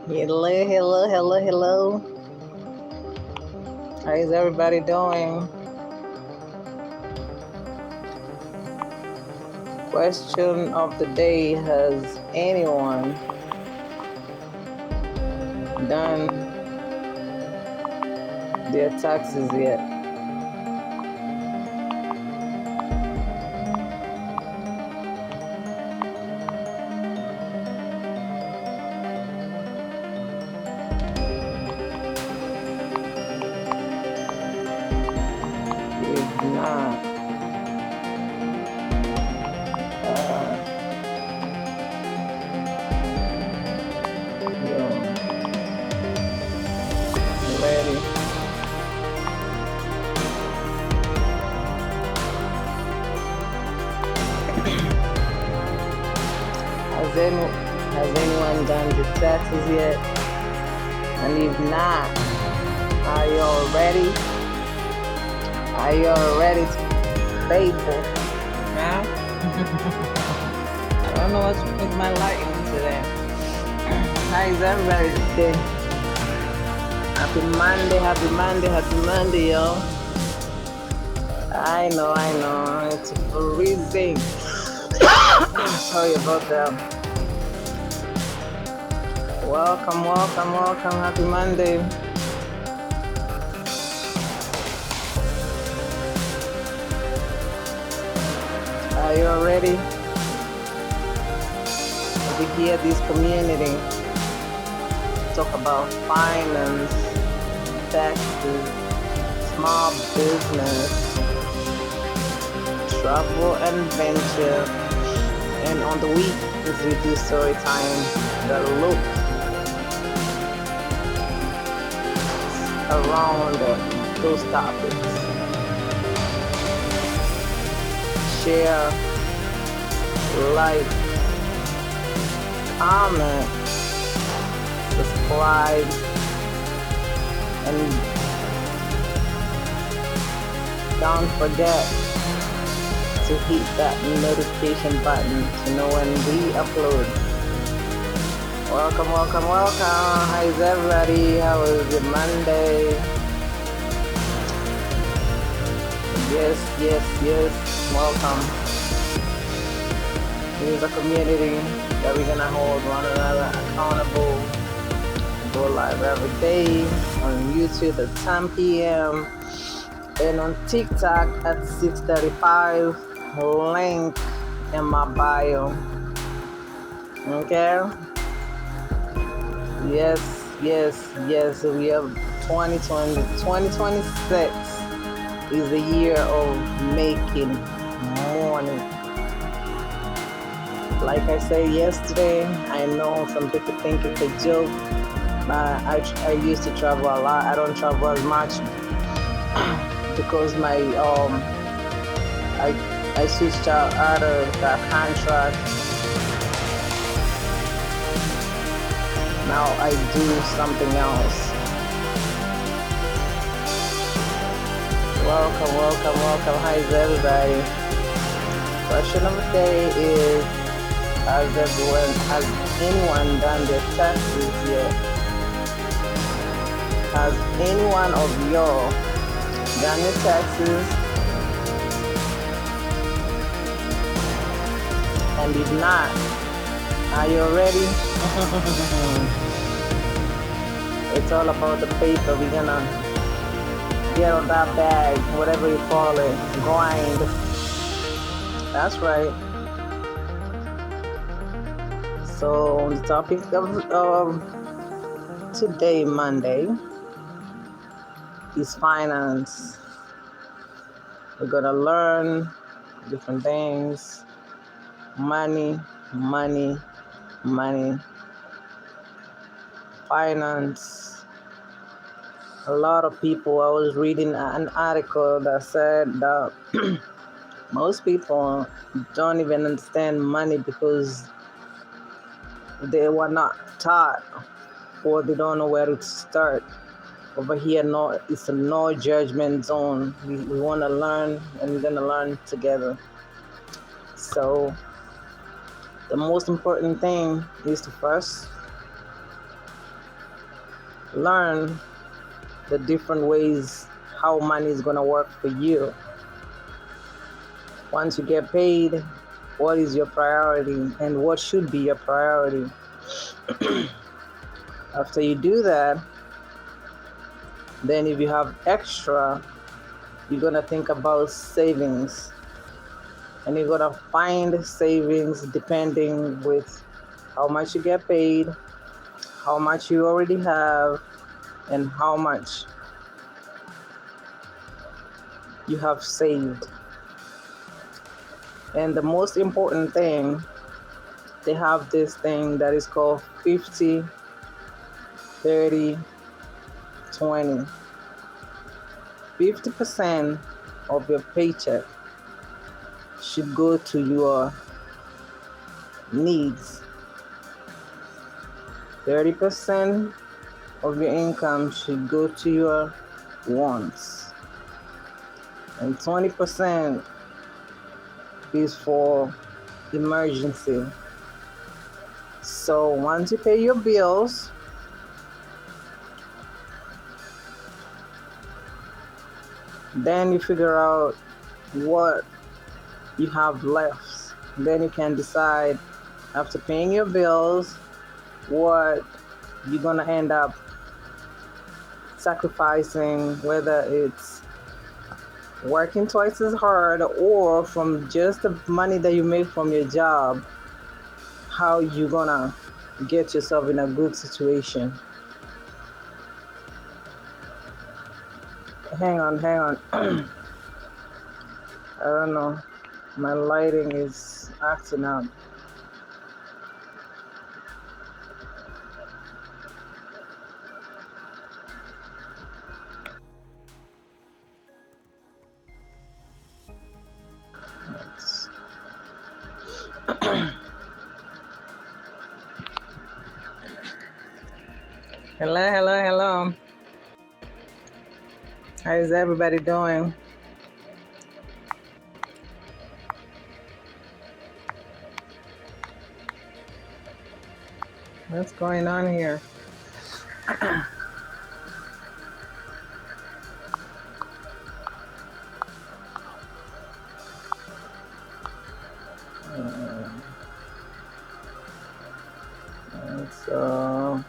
Hello, hello, hello, hello. How is everybody doing? Question of the day: has anyone done their taxes yet? If not, you're ready. Has anyone done the taxes yet? And if not, are you all ready? Are you all ready to pay for it? Now? I don't know what's with my lighting today. How is everybody today? Happy Monday, happy Monday, happy Monday, y'all. I know. It's freezing. Sorry about that. Welcome. Happy Monday. Are you all ready? We hear this community talk about finance, taxes, small business, travel and venture, and on the week is we do story time that look around those topics. Share, like, comment, subscribe, and don't forget to hit that notification button to know when we upload. Welcome. How is everybody? How is your Monday? Yes. Welcome. This is a community that we're gonna hold one another accountable. Go live every day on YouTube at 10 p.m. and on TikTok at 6:35. Link in my bio. Okay? Yes. We have 2026 is the year of making money. Like I said yesterday, I know some people think it's a joke, but I used to travel a lot. I don't travel as much because I switched out of that contract. Now I do something else. Welcome. Hi everybody. Question of the day is: has anyone done their taxes yet? Has anyone of y'all done your taxes? And if not, are you ready? It's all about the paper. We're gonna get on that bag, whatever you call it, grind. That's right. So the topic of today, Monday, is finance. We're gonna learn different things. Money, finance. A lot of people, I was reading an article that said that most people don't even understand money because they were not taught or they don't know where to start. Over here, no, it's a no judgment zone. We want to learn and we're going to learn together. So the most important thing is to first learn the different ways how money is going to work for you. Once you get paid, what is your priority and what should be your priority? After you do that, then if you have extra, you're going to think about savings. And you're going to find savings depending with how much you get paid, how much you already have, and how much you have saved. And the most important thing, they have this thing that is called 50, 30, 20. 50% of your paycheck should go to your needs. 30% of your income should go to your wants. And 20% is for emergency. So once you pay your bills, then you figure out what you have left. Then you can decide, after paying your bills, what you're gonna end up sacrificing, whether it's working twice as hard or from just the money that you make from your job, how you gonna get yourself in a good situation. Hang on. I don't know. My lighting is acting up. Hello. How is everybody doing? What's going on here? So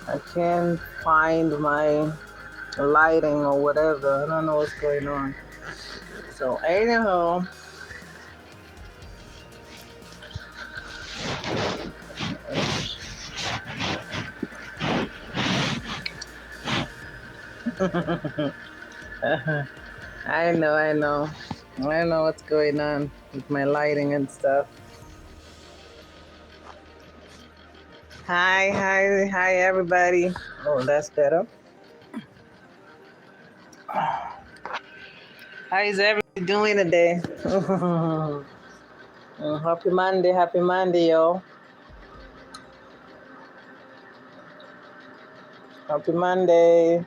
I can't find my lighting or whatever. I don't know what's going on. So anyhow, I know what's going on with my lighting and stuff. Hi everybody. Oh, that's better. How is everybody doing today? Happy Monday, yo. Happy Monday.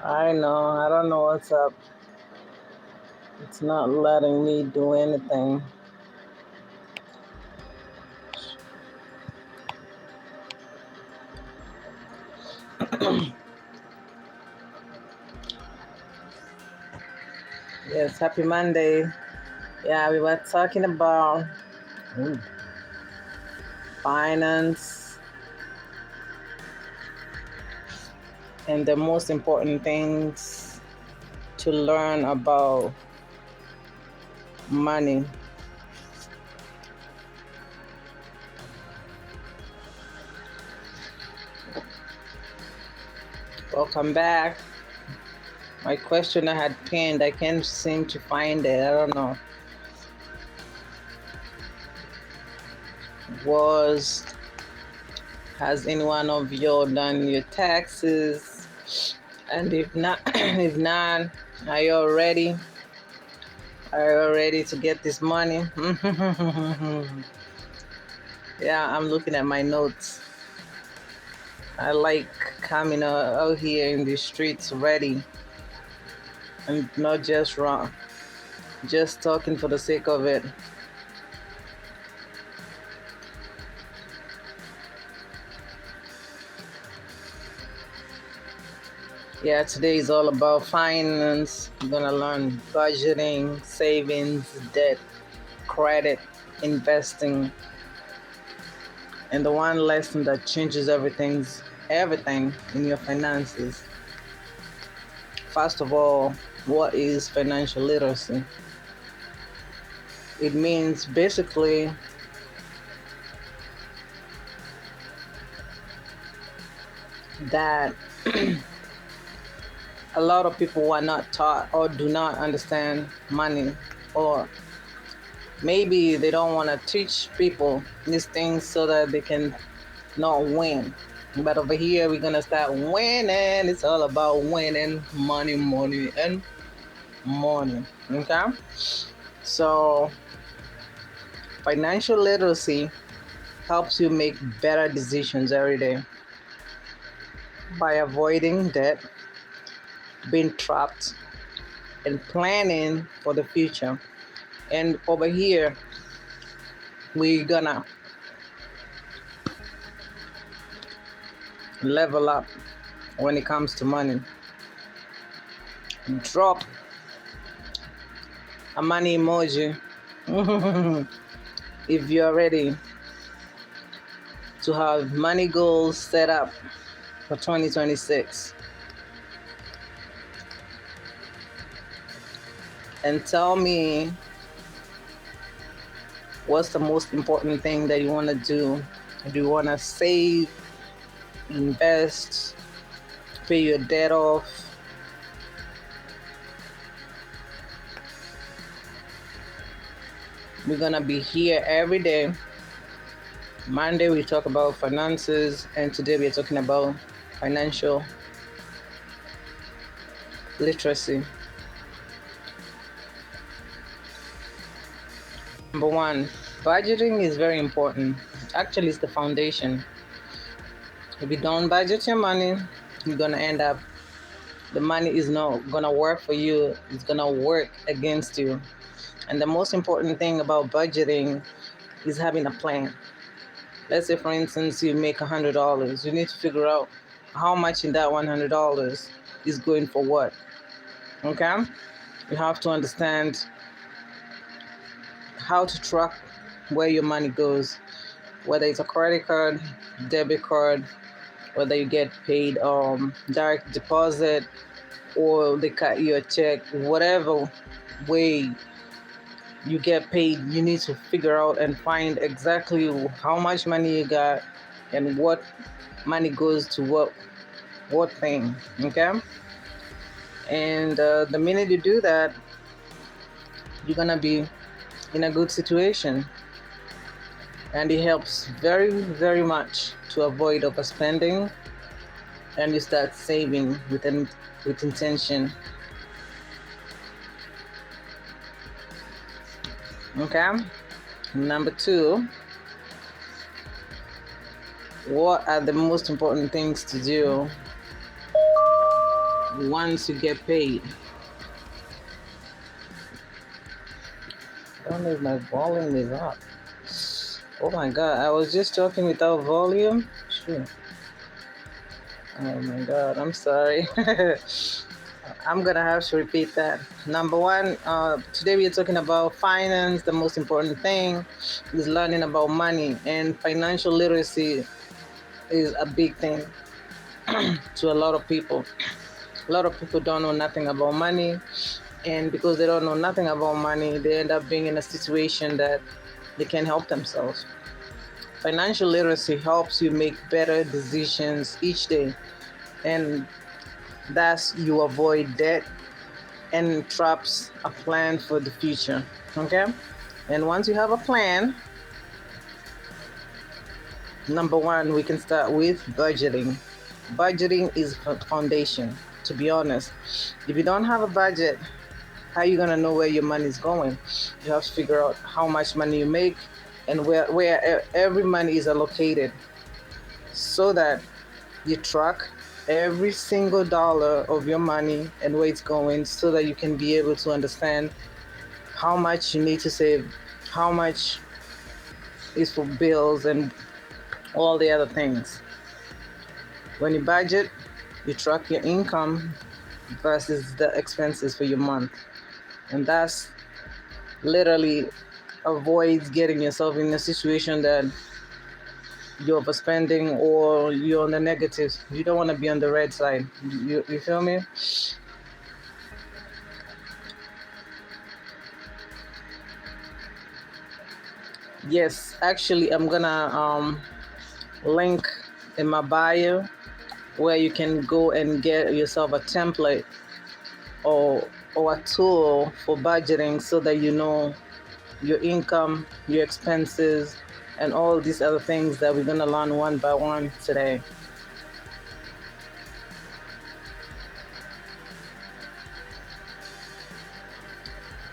I don't know what's up. It's not letting me do anything. Yes, happy Monday. Yeah, we were talking about finance and the most important things to learn about money. Welcome back. My question I had pinned, I can't seem to find it. I don't know. Has any one of you done your taxes? And if not, are you all ready? Are you all ready to get this money? Yeah, I'm looking at my notes. I like coming out here in the streets ready and not just wrong, just talking for the sake of it. Yeah, today is all about finance. We're gonna learn budgeting, savings, debt, credit, investing, and the one lesson that changes everything in your finances. First of all, what is financial literacy? It means basically that a lot of people are not taught or do not understand money, or maybe they don't want to teach people these things so that they can not win. But over here, we're going to start winning. It's all about winning, money, money, and money. Okay? So, financial literacy helps you make better decisions every day by avoiding debt, being trapped, and planning for the future. And over here, we're gonna level up when it comes to money. Drop a money emoji if you're ready to have money goals set up for 2026. And tell me what's the most important thing that you want to do. Do you want to save, invest, pay your debt off? We're going to be here every day. Monday, we talk about finances, and today we're talking about financial literacy. Number one, budgeting is very important. Actually, it's the foundation. If you don't budget your money, you're going to end up, the money is not going to work for you, it's going to work against you. And the most important thing about budgeting is having a plan. Let's say, for instance, you make $100. You need to figure out how much in that $100 is going for what. Okay? You have to understand how to track where your money goes, whether it's a credit card, debit card, whether you get paid direct deposit or they cut you a check, whatever way you get paid, you need to figure out and find exactly how much money you got and what money goes to what thing. Okay? And the minute you do that, you're gonna be in a good situation, and it helps very, very much to avoid overspending, and you start saving with intention. Okay? Number two, what are the most important things to do once you get paid? I don't know if my volume is up. Oh my god, I was just talking without volume? Sure. Oh my god, I'm sorry. I'm gonna have to repeat that. Number one, today we are talking about finance. The most important thing is learning about money, and financial literacy is a big thing to a lot of people. A lot of people don't know nothing about money, and because they don't know nothing about money, they end up being in a situation that they can't help themselves. Financial literacy helps you make better decisions each day, and thus you avoid debt and traps a plan for the future. Okay? And once you have a plan, number one, we can start with budgeting. Budgeting is a foundation, to be honest. If you don't have a budget, how are you going to know where your money is going? You have to figure out how much money you make and where every money is allocated, so that you track every single dollar of your money and where it's going, so that you can be able to understand how much you need to save, how much is for bills and all the other things. When you budget, You track your income versus the expenses for your month. And that's literally avoids getting yourself in a situation that you're overspending or you're on the negatives. You don't want to be on the red side. You feel me? Yes, actually, I'm gonna link in my bio where you can go and get yourself a template or a tool for budgeting so that you know your income, your expenses, and all these other things that we're gonna learn one by one today.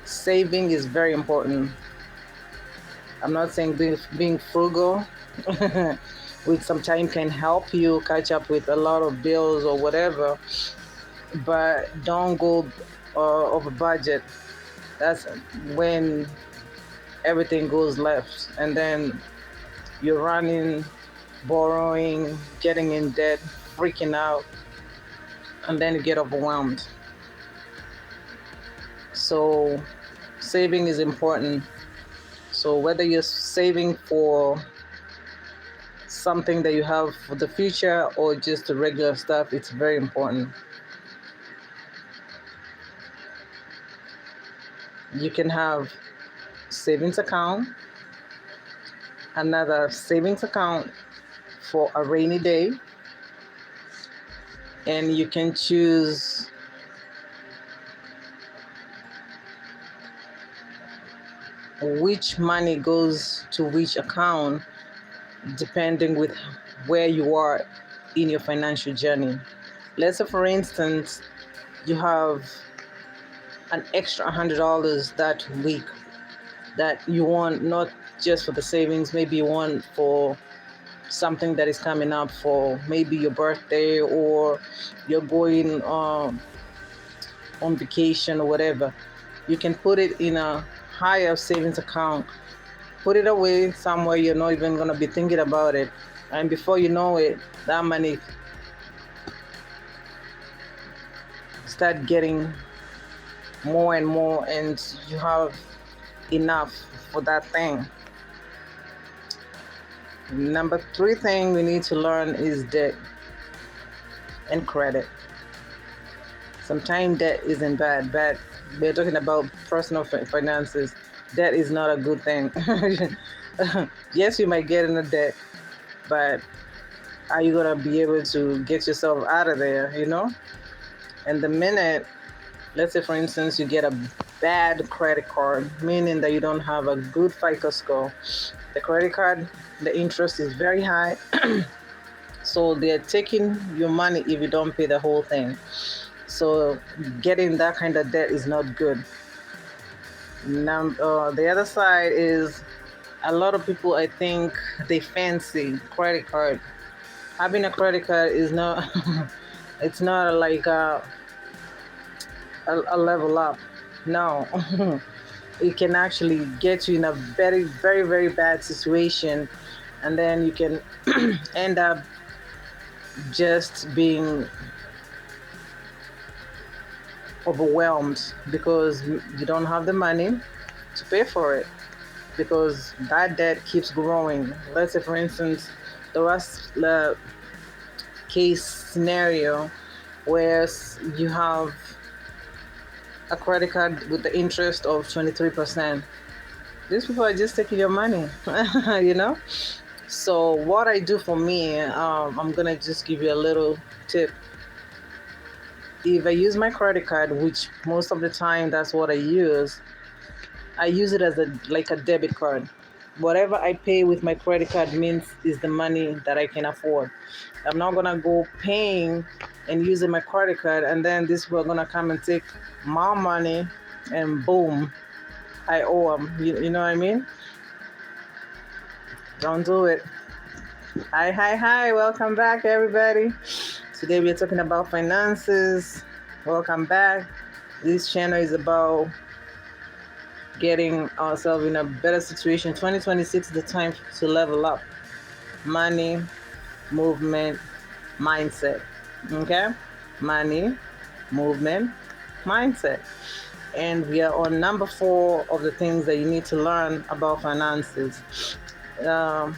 Saving is very important. I'm not saying being frugal with some time can help you catch up with a lot of bills or whatever, but don't go over budget. That's when everything goes left, and then you're running, borrowing, getting in debt, freaking out, and then you get overwhelmed. So, saving is important. So, whether you're saving for something that you have for the future or just the regular stuff, it's very important. You can have savings account, another savings account for a rainy day, and you can choose which money goes to which account depending with where you are in your financial journey. Let's say, for instance, you have an extra $100 that week that you want, not just for the savings, maybe you want for something that is coming up, for maybe your birthday, or you're going on vacation or whatever. You can put it in a higher savings account, put it away somewhere you're not even going to be thinking about it, and before you know it, that money start getting more and more, and you have enough for that thing. Number 3 thing we need to learn is debt and credit. Sometimes debt isn't bad, but we're talking about personal finances. Debt is not a good thing. Yes, you might get in a debt, but are you gonna be able to get yourself out of there, And the minute, let's say for instance, you get a bad credit card, meaning that you don't have a good FICO score, the credit card, the interest is very high. So they're taking your money if you don't pay the whole thing. So getting that kind of debt is not good. Now, the other side is a lot of people, I think, they fancy credit card. Having a credit card is not, it's not like a level up. No. It can actually get you in a very, very, very bad situation. And then you can end up just being overwhelmed because you don't have the money to pay for it, because that debt keeps growing. Let's say, for instance, the worst case scenario where you have a credit card with the interest of 23%. These people are just taking your money, So what I do for me, I'm going to just give you a little tip. If I use my credit card, which most of the time that's what I use it as like a debit card. Whatever I pay with my credit card means is the money that I can afford. I'm not gonna go paying and using my credit card, and then this will gonna come and take my money, and boom, I owe them. You know what I mean? Don't do it. Hi, welcome back, everybody. Today we're talking about finances. Welcome back. This channel is about getting ourselves in a better situation. 2026 is the time to level up. Money, movement, mindset. Okay? money, movement, mindset. And we are on number 4 of the things that you need to learn about finances. Um,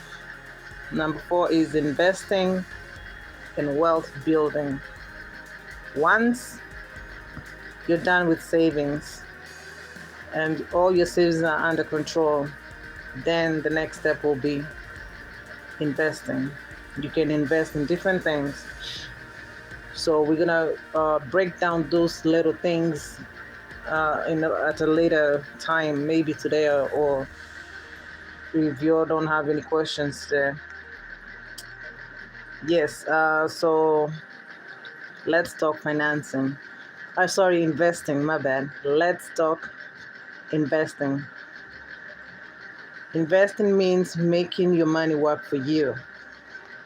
Number 4 is investing in wealth building. Once you're done with savings and all your savings are under control, then the next step will be investing. You can invest in different things. So we're gonna break down those little things at a later time, maybe today, or if you don't have any questions there. Yes. So let's talk financing. Sorry, investing. My bad. Let's talk investing. Investing means making your money work for you.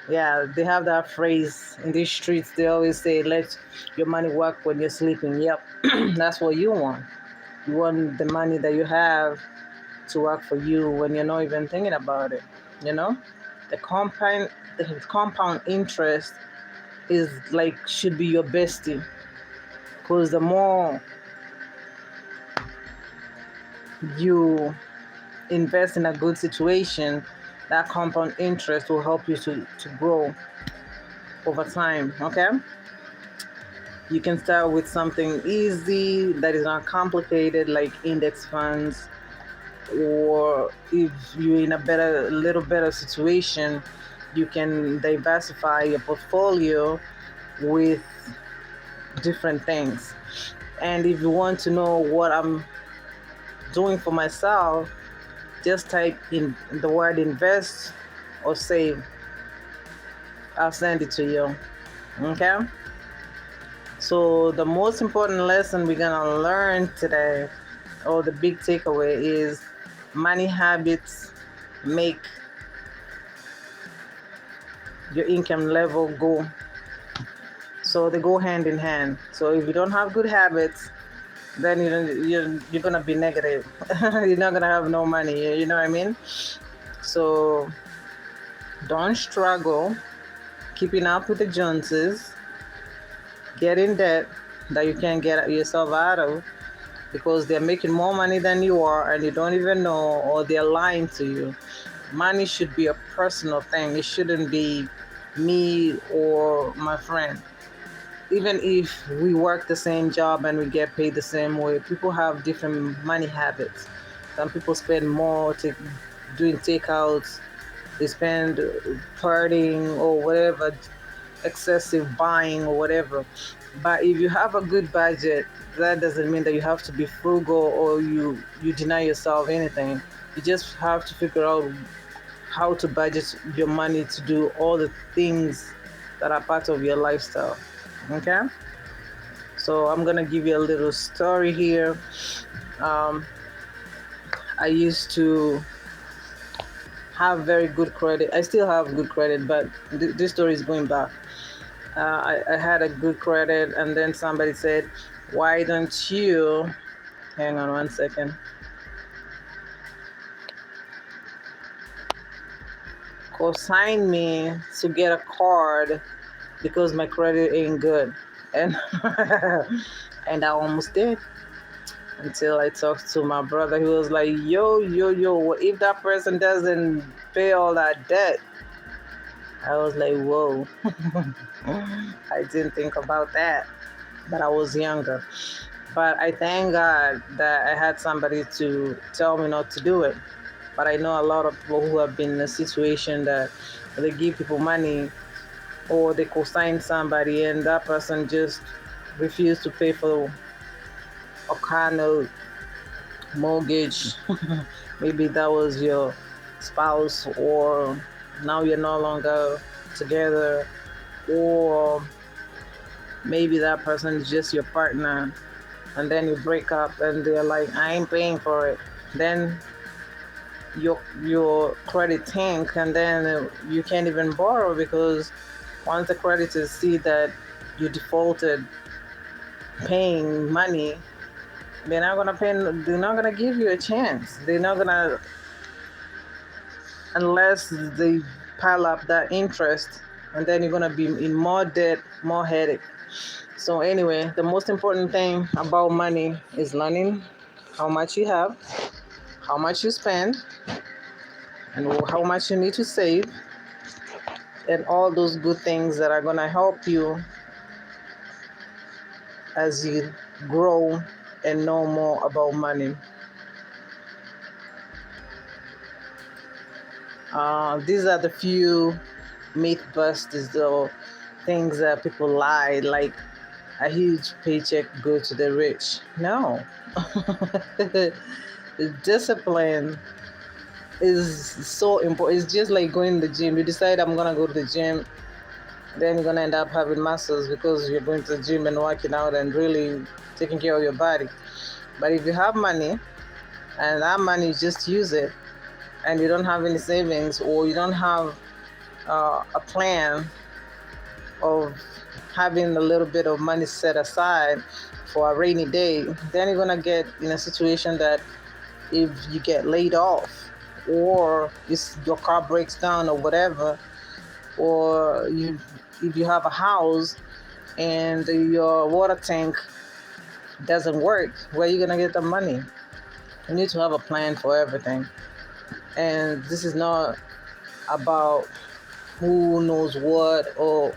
Yeah, they have that phrase in these streets. They always say, "Let your money work when you're sleeping." Yep, that's what you want. You want the money that you have to work for you when you're not even thinking about it. You know, the compound interest is like should be your bestie, because the more you invest in a good situation, that compound interest will help you to grow over time. Okay, you can start with something easy that is not complicated, like index funds, or if you're in a little better situation, you can diversify your portfolio with different things. And if you want to know what I'm doing for myself, just type in the word invest or save. I'll send it to you. Okay? So the most important lesson we're gonna learn today, or the big takeaway, is money habits make your income level go. So they go hand in hand. So if you don't have good habits, then you're gonna be negative. You're not gonna have no money. You know what I mean? So don't struggle keeping up with the Joneses. Get in debt that you can't get yourself out of because they're making more money than you are and you don't even know, or they're lying to you. Money should be a personal thing. It shouldn't be me or my friend. Even if we work the same job and we get paid the same way, people have different money habits. Some people spend more doing takeouts, they spend partying or whatever, excessive buying or whatever. But if you have a good budget, that doesn't mean that you have to be frugal or you deny yourself anything. You just have to figure out how to budget your money to do all the things that are part of your lifestyle. Okay? So I'm gonna give you a little story here. Um, I used to have very good credit. I still have good credit, but this story is going back. I had a good credit, and then somebody said, "Why don't you?" Hang on 1 second. Co-sign me to get a card because my credit ain't good, and and I almost did until I talked to my brother. He was like, yo, what if that person doesn't pay all that debt? I was like, whoa. I didn't think about that, but I was younger. But I thank God that I had somebody to tell me not to do it. But I know a lot of people who have been in a situation that they give people money or they co-sign somebody and that person just refused to pay for a kind of mortgage. Maybe that was your spouse, or now you're no longer together, or maybe that person is just your partner, and then you break up and they're like, I ain't paying for it. Then your credit tank, and then you can't even borrow because once the creditors see that you defaulted paying money, they're not gonna pay. They're not gonna give you a chance. They're not gonna, unless they pile up that interest, and then you're gonna be in more debt, more headache. So anyway, the most important thing about money is learning how much you have, how much you spend, and how much you need to save, and all those good things that are going to help you as you grow and know more about money. These are the few myth busters, though, things that people lie, like a huge paycheck go to the rich. No. Discipline is so important. It's just like going to the gym. You decide I'm gonna go to the gym, then you're gonna end up having muscles because you're going to the gym and working out and really taking care of your body. But if you have money and that money you just use it, and you don't have any savings, or you don't have a plan of having a little bit of money set aside for a rainy day, then you're gonna get in a situation that if you get laid off, or your car breaks down or whatever, or if you have a house and your water tank doesn't work, where are you gonna get the money? You need to have a plan for everything. And this is not about who knows what or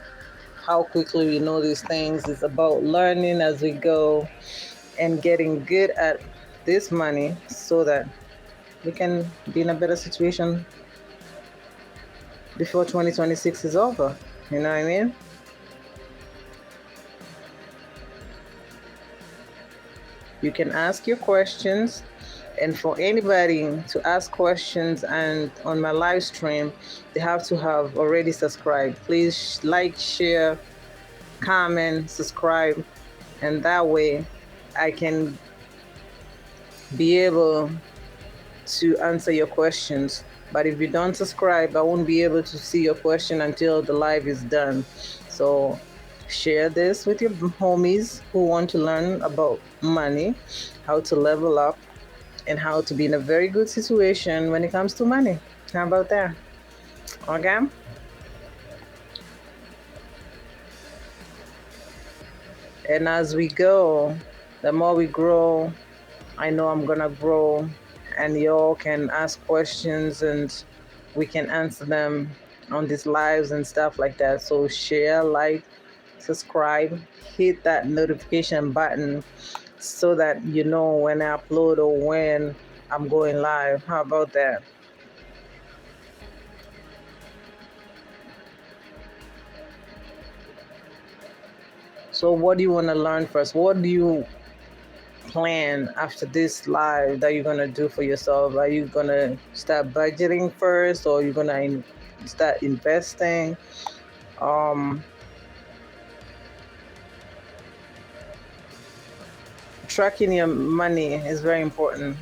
how quickly we know these things. It's about learning as we go and getting good at this money so that we can be in a better situation before 2026 is over. You know what I mean? You can ask your questions, and for anybody to ask questions and on my live stream, they have to have already subscribed. Please like, share, comment, subscribe, and that way I can be able to answer your questions. But if you don't subscribe, I won't be able to see your question until the live is done. So share this with your homies who want to learn about money, how to level up, and how to be in a very good situation when it comes to money. How about that? Okay? And as we go, the more we grow, I know I'm gonna grow, and y'all can ask questions and we can answer them on these lives and stuff like that. So share, like, subscribe, hit that notification button so that you know when I upload or when I'm going live. How about that? So what do you want to learn first? What do you plan after this live that you're going to do for yourself? Are you going to start budgeting first, or you're going to start investing? Tracking your money is very important,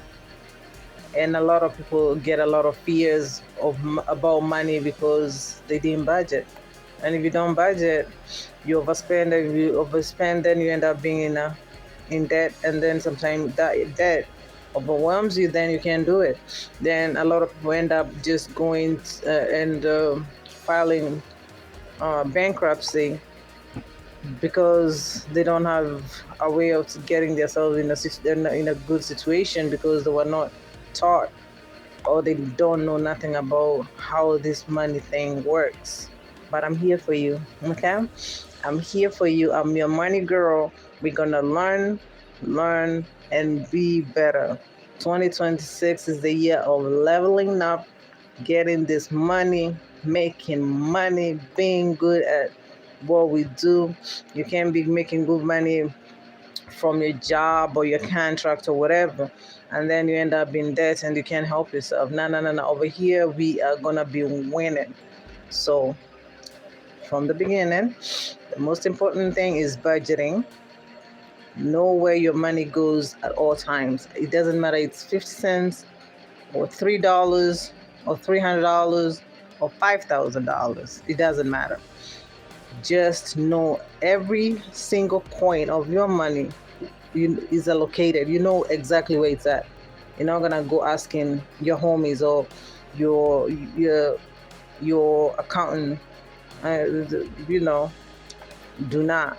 and a lot of people get a lot of fears about money because they didn't budget. And if you don't budget, you overspend. If you overspend, then you end up being in debt, and then sometimes that debt overwhelms you, then you can't do it. Then a lot of people end up just going and filing bankruptcy because they don't have a way of getting themselves in a good situation because they were not taught, or they don't know nothing about how this money thing works. But I'm here for you, okay? I'm here for you. I'm your money girl. We're gonna learn, and be better. 2026 is the year of leveling up, getting this money, making money, being good at what we do. You can't be making good money from your job or your contract or whatever, and then you end up in debt and you can't help yourself. No. Over here, we are gonna be winning. So from the beginning, the most important thing is budgeting. Know where your money goes at all times. It doesn't matter, it's 50 cents or $3 or $300 or $5,000. It doesn't matter. Just know every single coin of your money is allocated. You know exactly where it's at. You're not gonna go asking your homies or your accountant. Do not.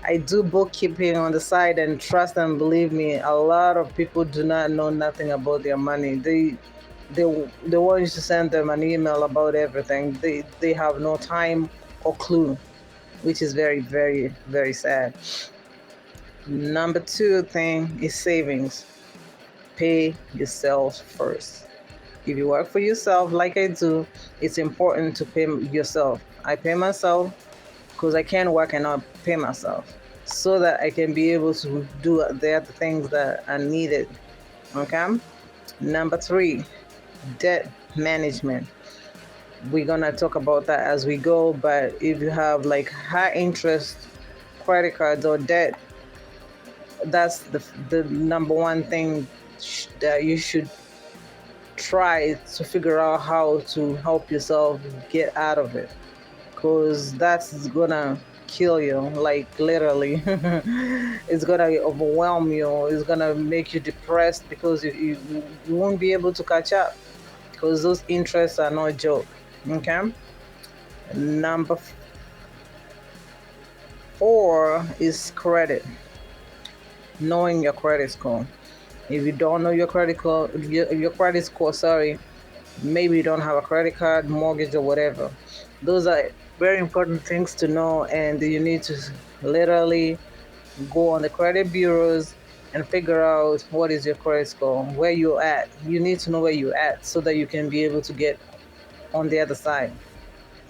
I do bookkeeping on the side, and trust and believe me, a lot of people do not know nothing about their money. They want you to send them an email about everything. They have no time or clue, which is very, very, very sad. Number two thing is savings. Pay yourself first. If you work for yourself like I do, it's important to pay yourself. I pay myself because I can't work and not pay myself, so that I can be able to do the other things that are needed. Okay. Number three, debt management. We're gonna talk about that as we go, but if you have like high interest credit cards or debt, that's the number one thing that you should try to figure out how to help yourself get out of it, because that's gonna kill you, like literally. It's gonna overwhelm you, it's gonna make you depressed, because you won't be able to catch up, because those interests are no joke. Okay. Number four is credit. Knowing your credit score. If you don't know your your credit score, sorry, maybe you don't have a credit card, mortgage, or whatever. Those are very important things to know, and you need to literally go on the credit bureaus and figure out what is your credit score, where you're at. You need to know where you're at so that you can be able to get on the other side.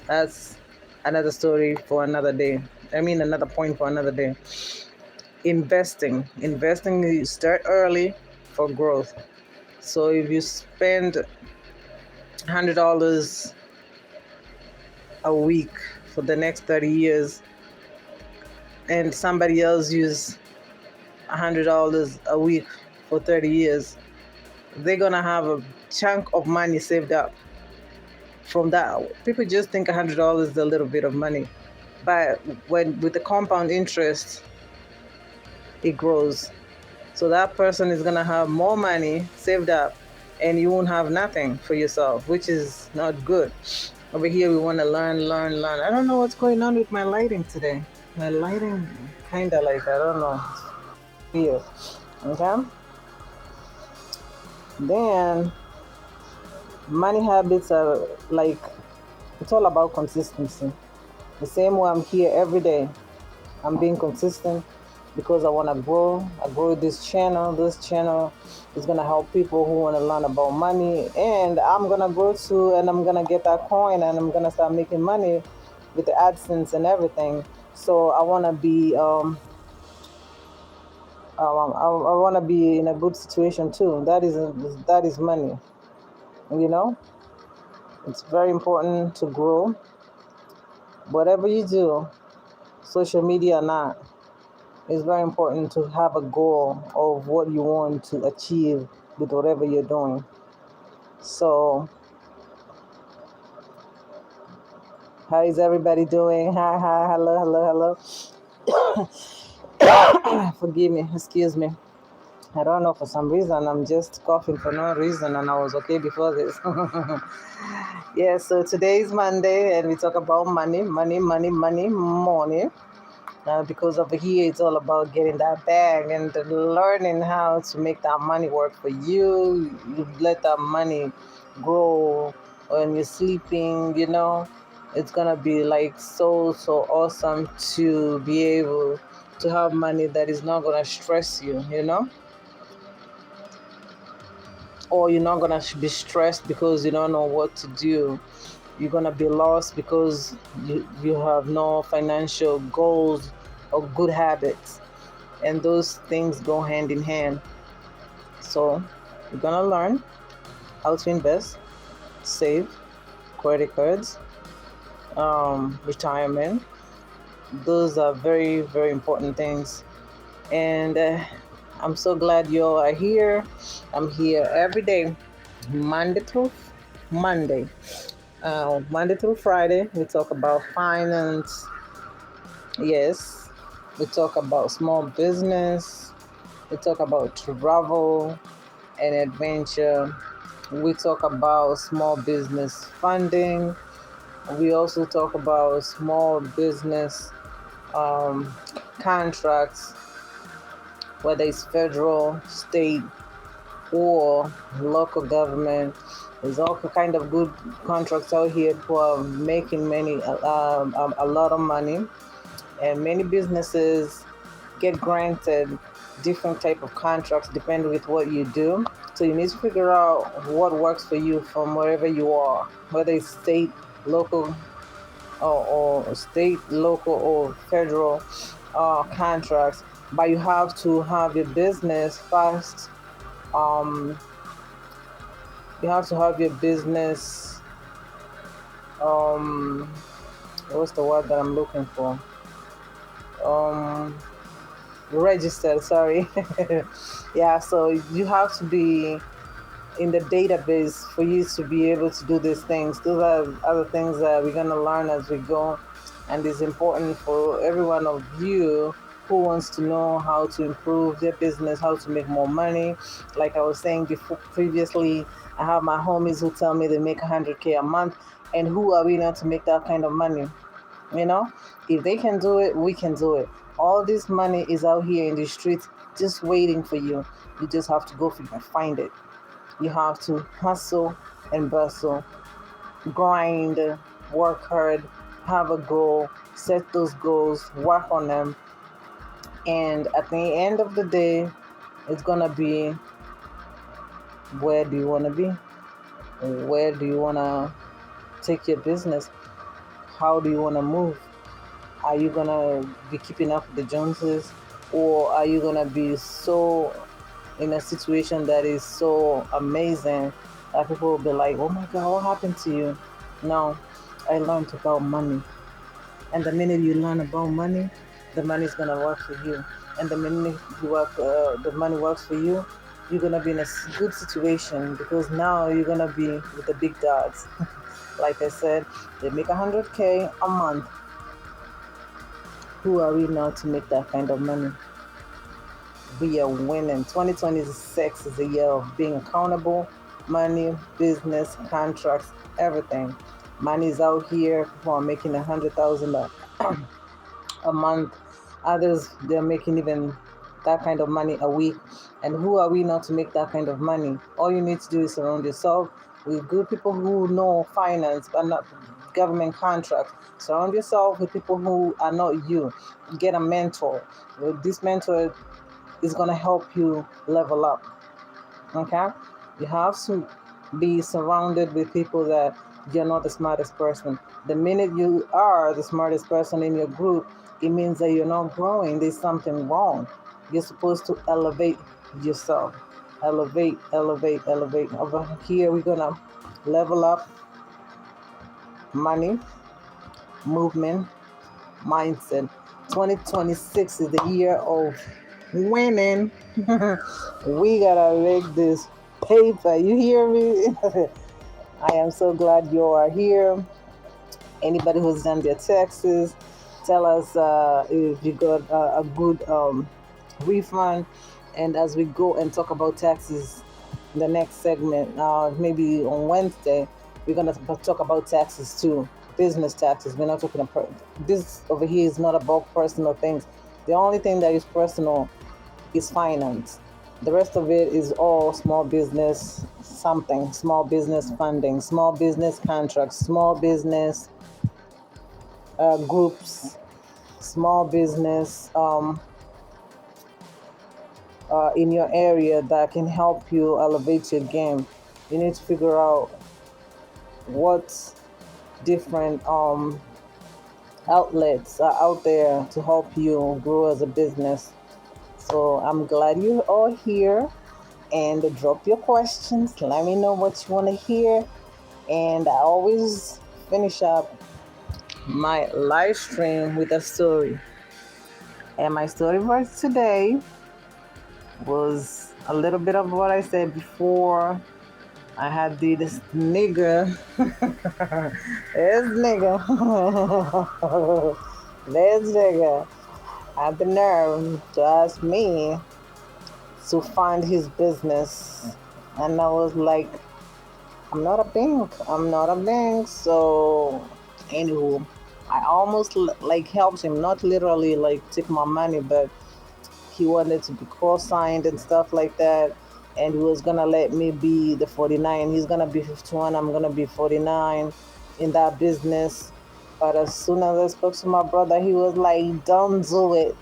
That's another story for another day. I mean, another point for another day. Investing, you start early for growth. So if you spend $100 a week for the next 30 years, and somebody else use $100 a week for 30 years, they're gonna have a chunk of money saved up from that. People just think $100 is a little bit of money, but when with the compound interest, it grows. So that person is gonna have more money saved up, and you won't have nothing for yourself, which is not good. Over here, we want to learn. I don't know what's going on with my lighting today. My lighting kind of like, I don't know, weird. Okay. Then money habits are like, it's all about consistency. The same way I'm here every day, I'm being consistent because I want to grow. I grow this channel. This channel is going to help people who want to learn about money. And I'm going to grow too, and I'm going to get that coin, and I'm going to start making money with the AdSense and everything. So I want to be, I want to be in a good situation too. That is money. You know, it's very important to grow. Whatever you do, social media or not, it's very important to have a goal of what you want to achieve with whatever you're doing. So, how is everybody doing? Hi, hello. Forgive me, excuse me. I don't know, for some reason, I'm just coughing for no reason, and I was okay before this. Yeah, so today is Monday, and we talk about money. Because over here it's all about getting that bag and learning how to make that money work for you. You let that money grow when you're sleeping, it's gonna be like so awesome to be able to have money that is not gonna stress you, or you're not gonna be stressed because you don't know what to do. You're gonna be lost because you have no financial goals or good habits, and those things go hand in hand. So you're gonna learn how to invest, save, credit cards, retirement. Those are very, very important things. And I'm so glad you all are here. I'm here every day, Monday through Monday. Monday through Friday, we talk about finance. Yes, we talk about small business. We talk about travel and adventure. We talk about small business funding. We also talk about small business um, contracts, whether it's federal, state, or local government. There's all kind of good contracts out here who are making a lot of money, and many businesses get granted different type of contracts depending with what you do. So you need to figure out what works for you from wherever you are, whether it's state, local, or state, local, or federal contracts. But you have to have your business first. Um, you have to have your business. Um, what's the word that I'm looking for? Um, Registered. Sorry. Yeah. So you have to be in the database for you to be able to do these things. Those are other things that we're going to learn as we go. And it's important for every one of you who wants to know how to improve their business, how to make more money. Like I was saying before, previously, I have my homies who tell me they make 100K a month. And who are we not to make that kind of money? You know, if they can do it, we can do it. All this money is out here in the streets just waiting for you. You just have to go find it. You have to hustle and bustle, grind, work hard, have a goal, set those goals, work on them. And at the end of the day, it's going to be, where do you want to be? Where do you want to take your business? How do you want to move? Are you going to be keeping up with the Joneses? Or are you going to be so in a situation that is so amazing that people will be like, oh my God, what happened to you? No, I learned about money. And the minute you learn about money, the money is going to work for you. And the minute the money works for you, you're going to be in a good situation because now you're going to be with the big dogs. Like I said, they make 100K a month. Who are we now to make that kind of money? We are winning. 2026 is a year of being accountable. Money, business, contracts, everything. Money is out here. People are making 100,000 a month. Others, they're making even that kind of money a week. And who are we not to make that kind of money? All you need to do is surround yourself with good people who know finance but not government contracts. Surround yourself with people who are not you. Get a mentor. This mentor is going to help you level up. Okay? You have to be surrounded with people that you're not the smartest person. The minute you are the smartest person in your group, it means that you're not growing. There's something wrong. You're supposed to elevate yourself. Elevate, elevate, elevate. Over here, we're going to level up money, movement, mindset. 2026 is the year of winning. We gotta make this paper. You hear me? I am so glad you are here. Anybody who's done their taxes, tell us if you got a good refund. And as we go and talk about taxes in the next segment, maybe on Wednesday, we're going to talk about taxes too, business taxes. We're not talking about this over here is not about personal things. The only thing that is personal is finance. The rest of it is all small business something, small business funding, small business contracts, small business groups, small business in your area that can help you elevate your game. You need to figure out what different outlets are out there to help you grow as a business. So I'm glad you're all here and drop your questions. Let me know what you want to hear. And I always finish up my live stream with a story. And my story for today was a little bit of what I said before. I had this nigga. This nigga. This nigga had the nerve to ask me to fund his business. And I was like, I'm not a bank. I'm not a bank. So, anywho, I almost like helped him, not literally like take my money, but he wanted to be co-signed and stuff like that. And he was gonna let me be the 49. He's gonna be 51. I'm gonna be 49 in that business. But as soon as I spoke to my brother, he was like, "Don't do it."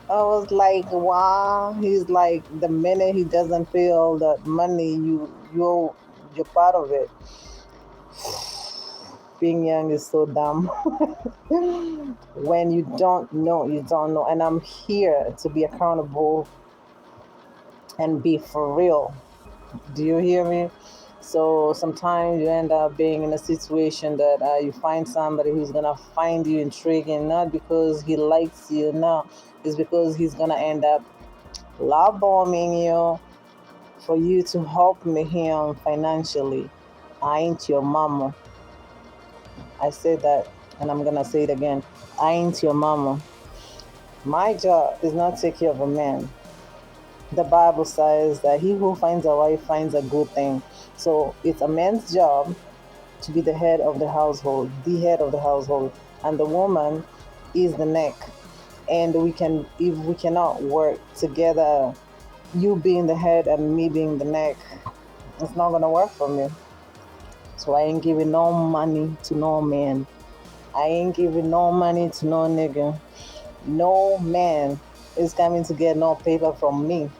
I was like, "Wow." He's like, the minute he doesn't feel that money, you're part of it. Being young is so dumb. When you don't know, you don't know. And I'm here to be accountable and be for real. Do you hear me? So sometimes you end up being in a situation that you find somebody who's gonna find you intriguing, not because he likes you, no, it's because he's gonna end up love bombing you for you to help me him financially. I ain't your mama. I said that, and I'm gonna say it again. I ain't your mama. My job is not to take care of a man. The Bible says that he who finds a wife finds a good thing. So it's a man's job to be the head of the household, the head of the household, and the woman is the neck. And if we cannot work together, you being the head and me being the neck, it's not gonna work for me. So I ain't giving no money to no man. I ain't giving no money to no nigga. No man is coming to get no paper from me.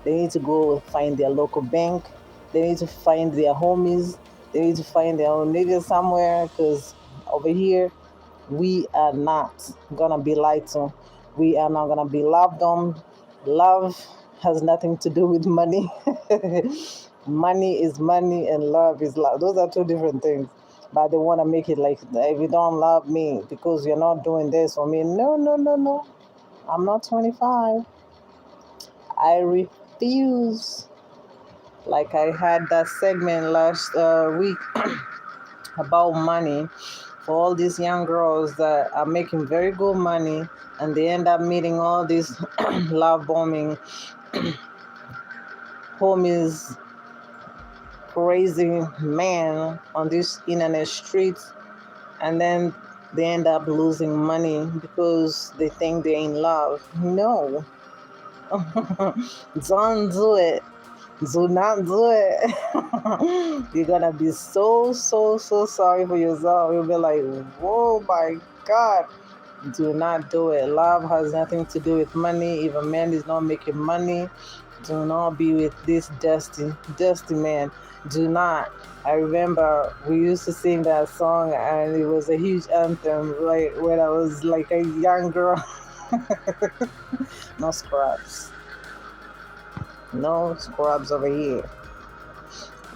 They need to go find their local bank. They need to find their homies. They need to find their own niggas somewhere because over here, we are not gonna be lied to. We are not gonna be loved on. Love has nothing to do with money. Money is money and love is love. Those are two different things. But they want to make it like if you don't love me because you're not doing this for me. No, no, no, no. I'm not 25. I refuse. Like I had that segment last week about money for all these young girls that are making very good money and they end up meeting all these love bombing homies, crazy man on these internet streets, and then they end up losing money because they think they're in love. No, don't do it. Do not do it. You're gonna be so, so, so sorry for yourself. You'll be like, whoa, my God. Do not do it. Love has nothing to do with money. If a man is not making money, do not be with this dusty man. Do not. I remember we used to sing that song and it was a huge anthem like when I was like a young girl. No scrubs. No scrubs over here.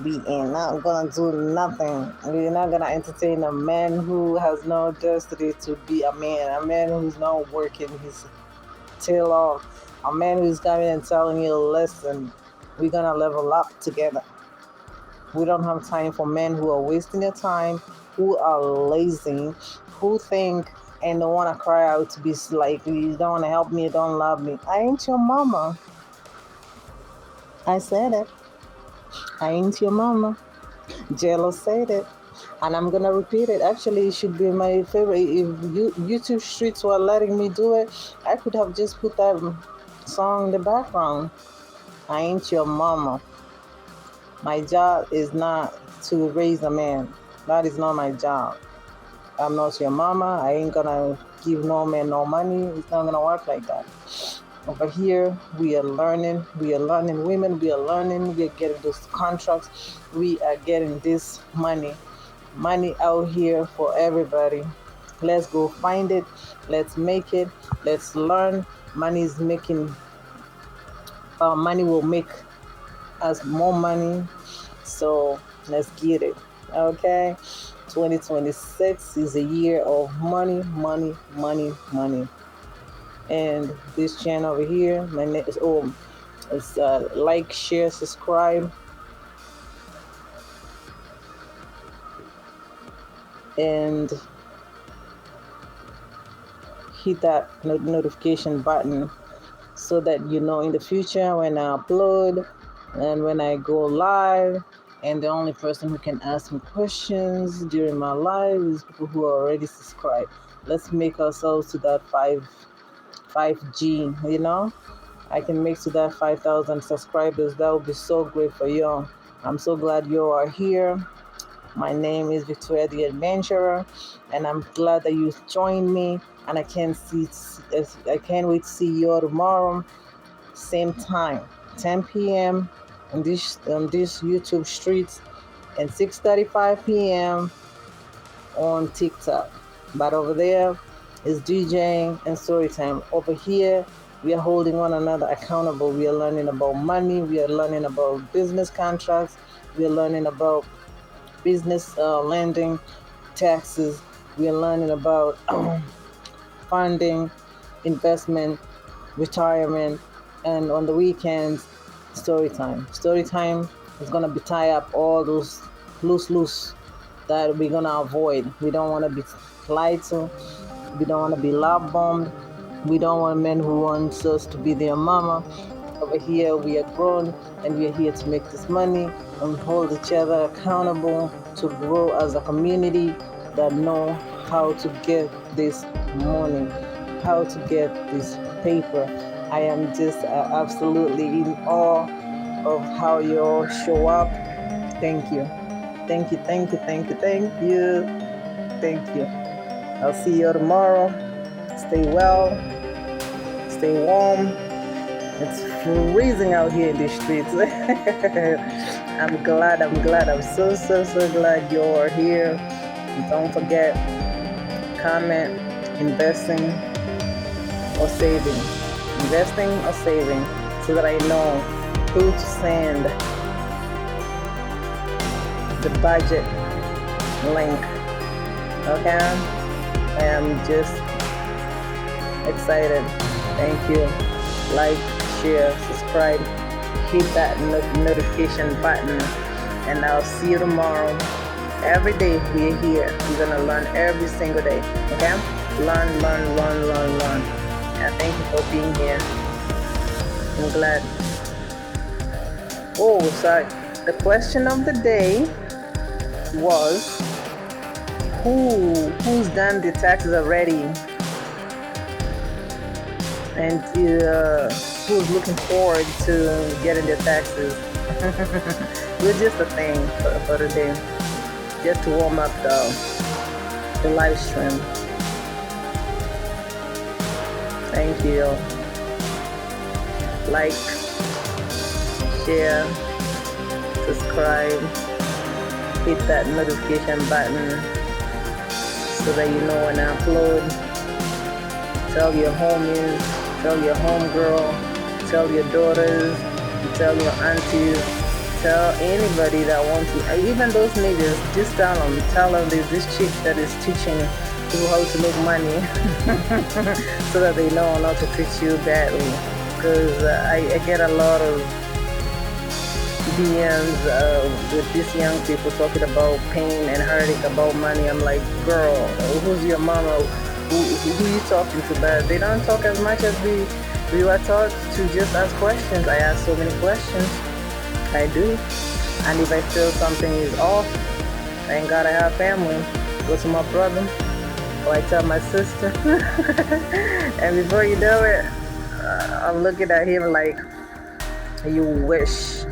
We ain't not gonna do nothing. We're not gonna entertain a man who has no destiny to be a man who's not working his tail off, a man who's coming and telling you, listen, we're gonna level up together. We don't have time for men who are wasting their time, who are lazy, who think and don't wanna cry out to be like, you don't wanna help me, you don't love me. I ain't your mama. I said it. I ain't your mama. JLo said it. And I'm gonna repeat it. Actually, it should be my favorite. If YouTube Streets were letting me do it, I could have just put that song in the background. I ain't your mama. My job is not to raise a man. That is not my job. I'm not your mama. I ain't gonna give no man no money. It's not gonna work like that. Over here, we are learning. We are learning women. We are learning. We are getting those contracts. We are getting this money. Money out here for everybody. Let's go find it. Let's make it. Let's learn. Money will make us more money. So let's get it. Okay. 2026 is a year of money, money, money, money. And this channel over here, my name is it's like, share, subscribe, and hit that notification button so that you know in the future when I upload and when I go live And the only person who can ask me questions during my live is people who are already subscribed. Let's make ourselves to that 5G, you know? I can make to that 5,000 subscribers. That would be so great for you. I'm so glad you are here. My name is Victoria the Adventurer, and I'm glad that you joined me. And I can't wait to see you all tomorrow, same time, 10 p.m. on this YouTube streets, and 6:35 p.m. on TikTok. But over there is DJing and storytime. Over here, we are holding one another accountable. We are learning about money. We are learning about business contracts. We are learning about business lending, taxes. We are learning about funding, investment, retirement, and on the weekends, story time. Story time is gonna be tie up all those loose that we're gonna avoid. We don't want to be lied to. We don't want to be love bombed. We don't want men who wants us to be their mama. Over here, we are grown and we are here to make this money and hold each other accountable to grow as a community that know how to get this money, how to get this paper. I am just absolutely in awe of how you all show up. Thank you. Thank you, thank you, thank you, thank you, thank you. I'll see you tomorrow. Stay well, stay warm. It's freezing out here in the streets. I'm glad, I'm so glad you are here. Don't forget, comment, investing or saving. Investing or saving so that I know who to send the budget link. Okay? I am just excited. Thank you. Like, share, subscribe, hit that notification button, and I'll see you tomorrow. Every day we're here. We're gonna learn every single day. Okay? Learn. And thank you for being here. I'm glad. Oh, sorry. The question of the day was who's done the taxes already, and who's looking forward to getting their taxes. It's just a thing for today, just to warm up the live stream. Thank you. Like, share, subscribe, hit that notification button so that you know when I upload. Tell your homies, tell your homegirl, tell your daughters, tell your aunties, tell anybody that wants to, even those niggas, just tell them there's this chick that is teaching people how to make money so that they know not to treat you badly. Because I get a lot of DMs with these young people talking about pain and hurting about money. I'm like, girl, who's your mama? Who you talking to? But they don't talk as much as we were taught to just ask questions. I ask so many questions. I do. And if I feel something is off, thank God I have family. Go to my brother, or I tell my sister. And before you know it, I'm looking at him like, you wish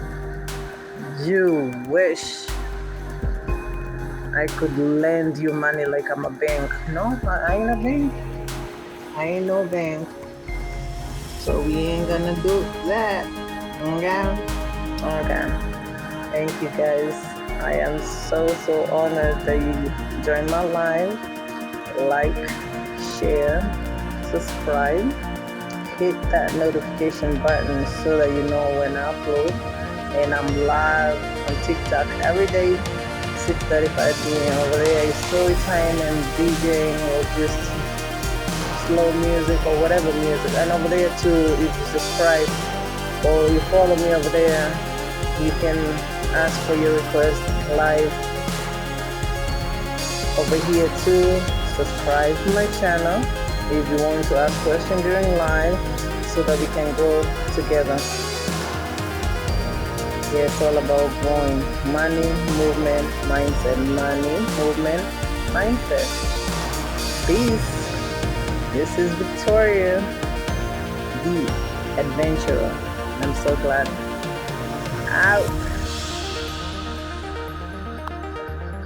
I could lend you money like I'm a bank. No, I ain't a bank. I ain't no bank. So we ain't gonna do that. Okay. Thank you guys. I am so honored that you joined my live. Like, share, subscribe, hit that notification button so that you know when I upload. And I'm live on TikTok every day, 6:35 p.m. Over there is story time and DJing or just slow music or whatever music. And over there too, if you subscribe or you follow me over there, you can ask for your request live. Over here too, subscribe to my channel if you want to ask questions during live so that we can grow together. Yeah, it's all about growing. Money, movement, mindset. Money, movement, mindset. Peace. This is Victoria, the adventurer. I'm so glad. Out.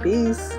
Peace.